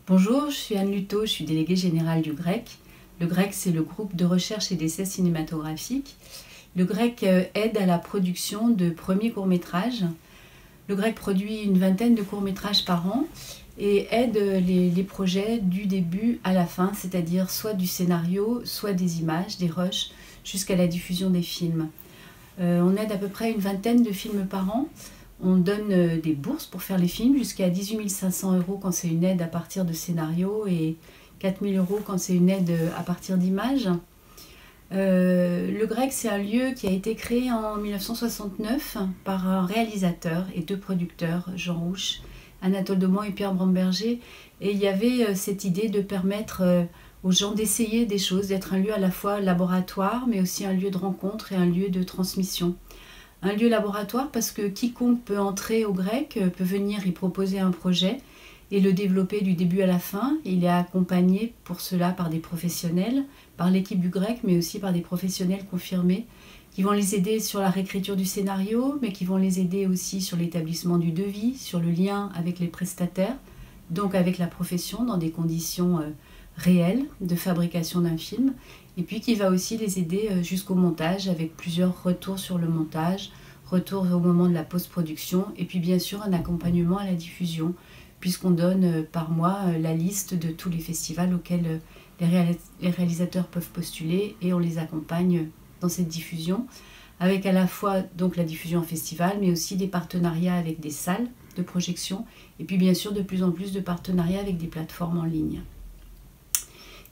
Bonjour, je suis Anne Luto, je suis déléguée générale du GREC. Le GREC, c'est le groupe de recherche et d'essais cinématographiques. Le GREC aide à la production de premiers courts-métrages. Le GREC produit une vingtaine de courts-métrages par an et aide les projets du début à la fin, c'est-à-dire soit du scénario, soit des images, des rushs, jusqu'à la diffusion des films. On aide à peu près une vingtaine de films par an. On donne des bourses pour faire les films, jusqu'à 18 500 € quand c'est une aide à partir de scénario et 4 000 € quand c'est une aide à partir d'images. Le GREC, c'est un lieu qui a été créé en 1969 par un réalisateur et deux producteurs, Jean Rouch, Anatole Daumont et Pierre Bromberger. Et il y avait cette idée de permettre aux gens d'essayer des choses, d'être un lieu à la fois laboratoire, mais aussi un lieu de rencontre et un lieu de transmission. Un lieu laboratoire parce que quiconque peut entrer au GREC, peut venir y proposer un projet et le développer du début à la fin. Il est accompagné pour cela par des professionnels, par l'équipe du GREC, mais aussi par des professionnels confirmés qui vont les aider sur la réécriture du scénario, mais qui vont les aider aussi sur l'établissement du devis, sur le lien avec les prestataires, donc avec la profession dans des conditions réelles de fabrication d'un film, et puis qui va aussi les aider jusqu'au montage avec plusieurs retours sur le montage, retours au moment de la post-production, et puis bien sûr un accompagnement à la diffusion, puisqu'on donne par mois la liste de tous les festivals auxquels les réalisateurs peuvent postuler et on les accompagne dans cette diffusion, avec à la fois donc la diffusion en festival, mais aussi des partenariats avec des salles de projection, et puis bien sûr de plus en plus de partenariats avec des plateformes en ligne.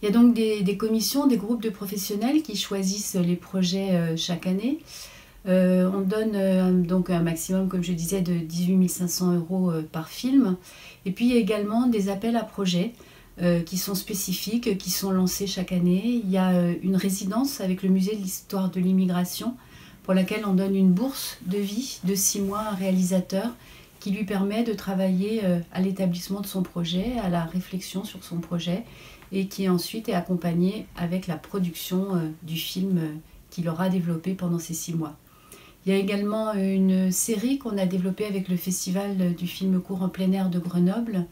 Il y a donc des commissions, des groupes de professionnels qui choisissent les projets chaque année. On donne donc un maximum, comme je disais, de 18 500 € par film. Et puis il y a également des appels à projets qui sont spécifiques, qui sont lancés chaque année. Il y a une résidence avec le musée de l'histoire de l'immigration pour laquelle on donne une bourse de vie de 6 mois à un réalisateur qui lui permet de travailler à l'établissement de son projet, à la réflexion sur son projet, et qui ensuite est accompagné avec la production du film qu'il aura développé pendant ces 6 mois. Il y a également une série qu'on a développée avec le Festival du film court en plein air de Grenoble,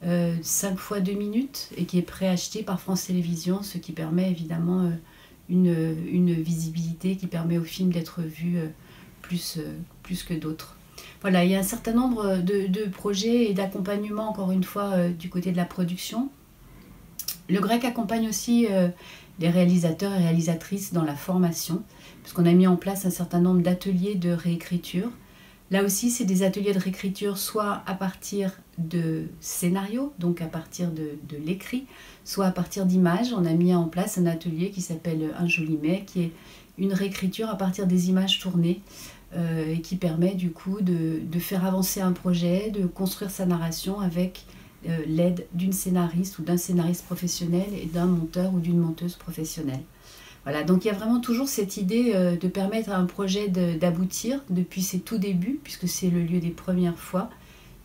5 fois 2 minutes, et qui est préacheté par France Télévisions, ce qui permet évidemment une visibilité qui permet au film d'être vu plus que d'autres. Voilà, il y a un certain nombre de projets et d'accompagnement, encore une fois, du côté de la production. Le GREC accompagne aussi les réalisateurs et réalisatrices dans la formation, puisqu'on a mis en place un certain nombre d'ateliers de réécriture. Là aussi, c'est des ateliers de réécriture soit à partir de scénarios, donc à partir de l'écrit, soit à partir d'images. On a mis en place un atelier qui s'appelle Un joli mai, qui est une réécriture à partir des images tournées et qui permet du coup de faire avancer un projet, de construire sa narration avec l'aide d'une scénariste ou d'un scénariste professionnel et d'un monteur ou d'une monteuse professionnelle. Voilà, donc il y a vraiment toujours cette idée de permettre à un projet d'aboutir depuis ses tout débuts, puisque c'est le lieu des premières fois,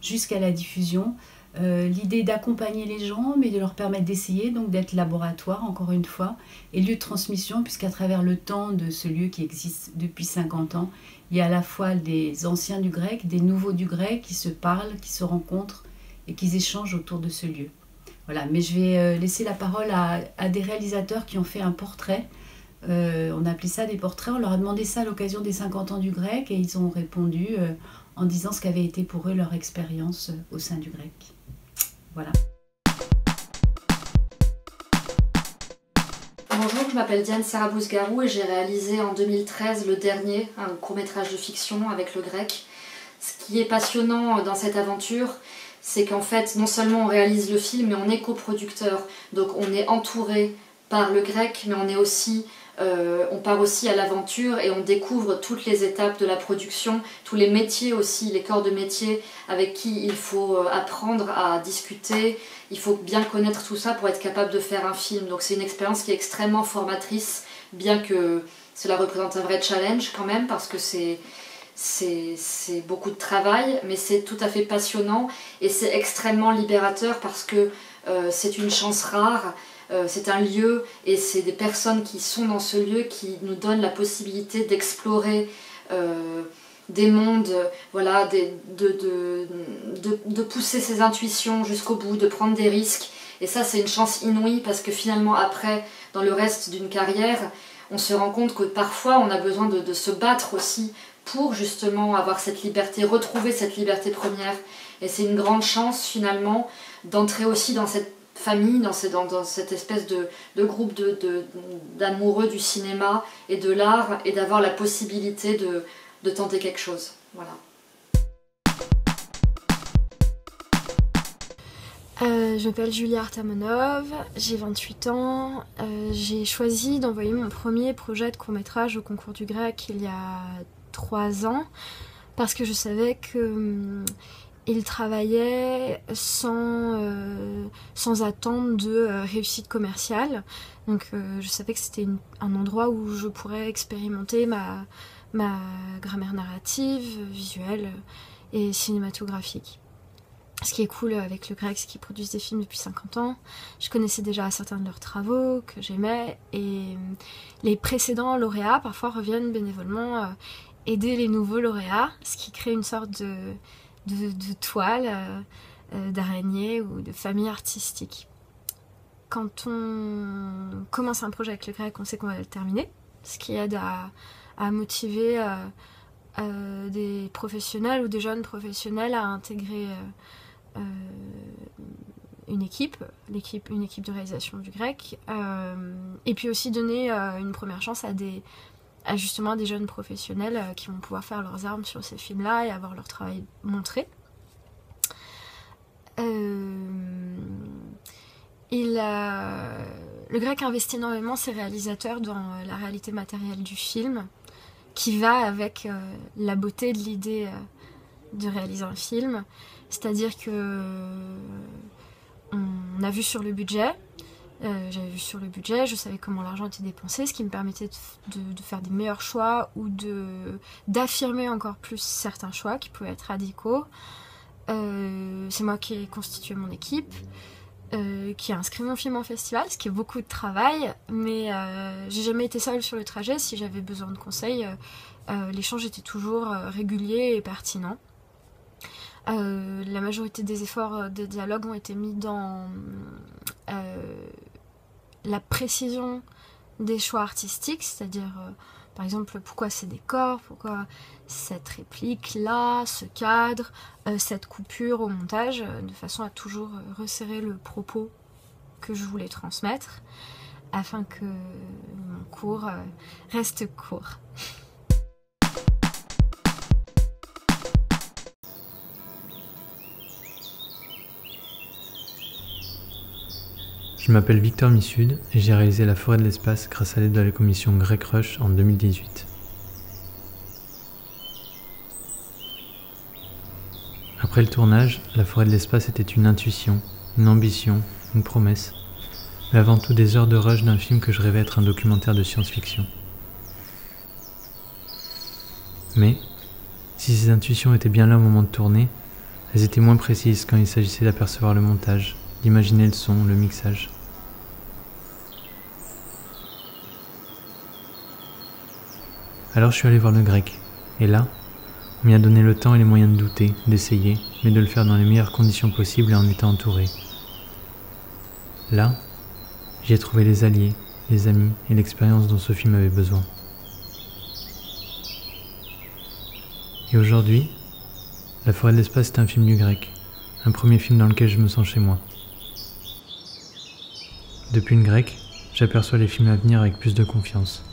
jusqu'à la diffusion. L'idée d'accompagner les gens, mais de leur permettre d'essayer, donc d'être laboratoire, encore une fois, et lieu de transmission, puisqu'à travers le temps de ce lieu qui existe depuis 50 ans, il y a à la fois des anciens du GREC, des nouveaux du GREC qui se parlent, qui se rencontrent, et qu'ils échangent autour de ce lieu. Voilà, mais je vais laisser la parole à des réalisateurs qui ont fait un portrait. On a appelé ça des portraits, on leur a demandé ça à l'occasion des 50 ans du GREC et ils ont répondu en disant ce qu'avait été pour eux leur expérience au sein du GREC. Voilà. Bonjour, je m'appelle Diane Sarabous-Garou et j'ai réalisé en 2013 le dernier, un court-métrage de fiction avec le GREC. Ce qui est passionnant dans cette aventure, c'est qu'en fait, non seulement on réalise le film, mais on est coproducteur. Donc on est entouré par le GREC, mais on part aussi à l'aventure et on découvre toutes les étapes de la production, tous les métiers aussi, les corps de métier avec qui il faut apprendre à discuter. Il faut bien connaître tout ça pour être capable de faire un film. Donc c'est une expérience qui est extrêmement formatrice, bien que cela représente un vrai challenge quand même, parce que c'est beaucoup de travail, mais c'est tout à fait passionnant et c'est extrêmement libérateur parce que c'est une chance rare, c'est un lieu et c'est des personnes qui sont dans ce lieu qui nous donnent la possibilité d'explorer des mondes, voilà, de pousser ses intuitions jusqu'au bout, de prendre des risques Et ça, c'est une chance inouïe parce que finalement, après, dans le reste d'une carrière, on se rend compte que parfois, on a besoin de se battre aussi pour justement avoir cette liberté, retrouver cette liberté première. Et c'est une grande chance finalement d'entrer aussi dans cette famille, dans cette espèce de groupe d'amoureux du cinéma et de l'art, et d'avoir la possibilité de tenter quelque chose. Voilà. Je m'appelle Julia Artamonov, j'ai 28 ans. J'ai choisi d'envoyer mon premier projet de court-métrage au concours du Grec il y a 3 ans parce que je savais qu'il travaillait sans attente de réussite commerciale. Donc je savais que c'était un endroit où je pourrais expérimenter ma grammaire narrative, visuelle et cinématographique. Ce qui est cool avec le Grec, c'est qu'ils produisent des films depuis 50 ans. Je connaissais déjà certains de leurs travaux que j'aimais, et les précédents lauréats parfois reviennent bénévolement aider les nouveaux lauréats, ce qui crée une sorte de toile, d'araignée ou de famille artistique. Quand on commence un projet avec le Grec, on sait qu'on va le terminer, ce qui aide à motiver des professionnels ou des jeunes professionnels à intégrer une équipe de réalisation du Grec, et puis aussi donner une première chance à justement des jeunes professionnels qui vont pouvoir faire leurs armes sur ces films-là et avoir leur travail montré. Le Grec investit énormément ses réalisateurs dans la réalité matérielle du film, qui va avec la beauté de l'idée de réaliser un film. C'est-à-dire que on a vu sur le budget, j'avais vu sur le budget, je savais comment l'argent était dépensé, ce qui me permettait de faire des meilleurs choix ou d'affirmer encore plus certains choix qui pouvaient être radicaux. C'est moi qui ai constitué mon équipe, qui a inscrit mon film en festival, ce qui est beaucoup de travail, mais j'ai jamais été seule sur le trajet. Si j'avais besoin de conseils, l'échange était toujours régulier et pertinent. La majorité des efforts de dialogue ont été mis dans la précision des choix artistiques, c'est-à-dire par exemple pourquoi ces décors, pourquoi cette réplique là, ce cadre, cette coupure au montage, de façon à toujours resserrer le propos que je voulais transmettre afin que mon cours reste court. Je m'appelle Victor Missud et j'ai réalisé La Forêt de l'Espace grâce à l'aide de la commission Grec Rush en 2018. Après le tournage, La Forêt de l'Espace était une intuition, une ambition, une promesse, mais avant tout des heures de rush d'un film que je rêvais être un documentaire de science-fiction. Mais, si ces intuitions étaient bien là au moment de tourner, elles étaient moins précises quand il s'agissait d'apercevoir le montage, d'imaginer le son, le mixage. Alors je suis allé voir le Grec, et là, on m'y a donné le temps et les moyens de douter, d'essayer, mais de le faire dans les meilleures conditions possibles et en étant entouré. Là, j'y ai trouvé les alliés, les amis et l'expérience dont ce film avait besoin. Et aujourd'hui, La Forêt de l'Espace est un film du Grec, un premier film dans lequel je me sens chez moi. Depuis une grecque, j'aperçois les films à venir avec plus de confiance.